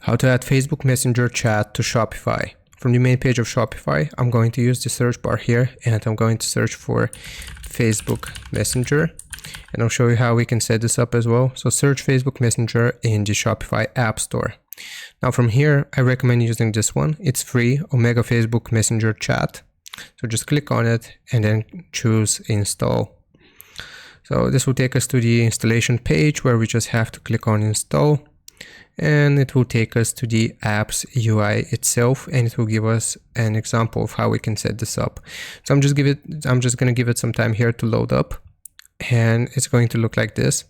How to add Facebook Messenger chat to Shopify. From the main page of Shopify, I'm going to use the search bar here and I'm going to search for Facebook Messenger, and I'll show you how we can set this up as well. So search Facebook Messenger in the Shopify App Store. Now from here, I recommend using this one. It's free, Omega Facebook Messenger Chat. So just click on it and then choose install. So this will take us to the installation page where we just have to click on install. And it will take us to the app's UI itself, and it will give us an example of how we can set this up. So I'm just going to give it some time here to load up, and it's going to look like this.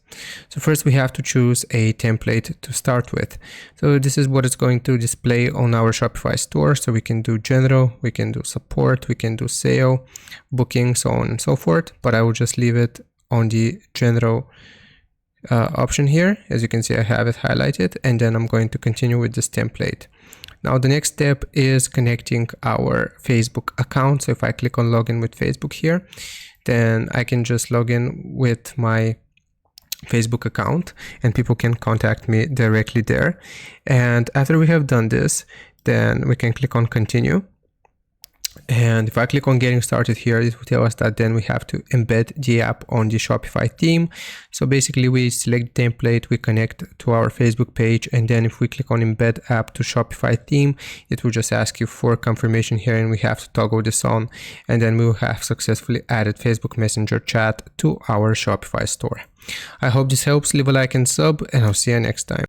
So first we have to choose a template to start with. So this is what it's going to display on our Shopify store. So we can do general, we can do support, we can do sale, booking, so on and so forth, but I will just leave it on the general option here. As you can see, I have it highlighted, and then I'm going to continue with this template. Now the next step is connecting our Facebook account. So if I click on login with Facebook here, then I can just log in with my Facebook account and people can contact me directly there. And after we have done this, then we can click on continue. And if I click on getting started here, it will tell us that then we have to embed the app on the Shopify theme. So basically we select the template, we connect to our Facebook page, and then if we click on embed app to Shopify theme, it will just ask you for confirmation here, and we have to toggle this on, and then we will have successfully added Facebook Messenger chat to our Shopify store. I hope this helps. Leave a like and sub, and I'll see you next time.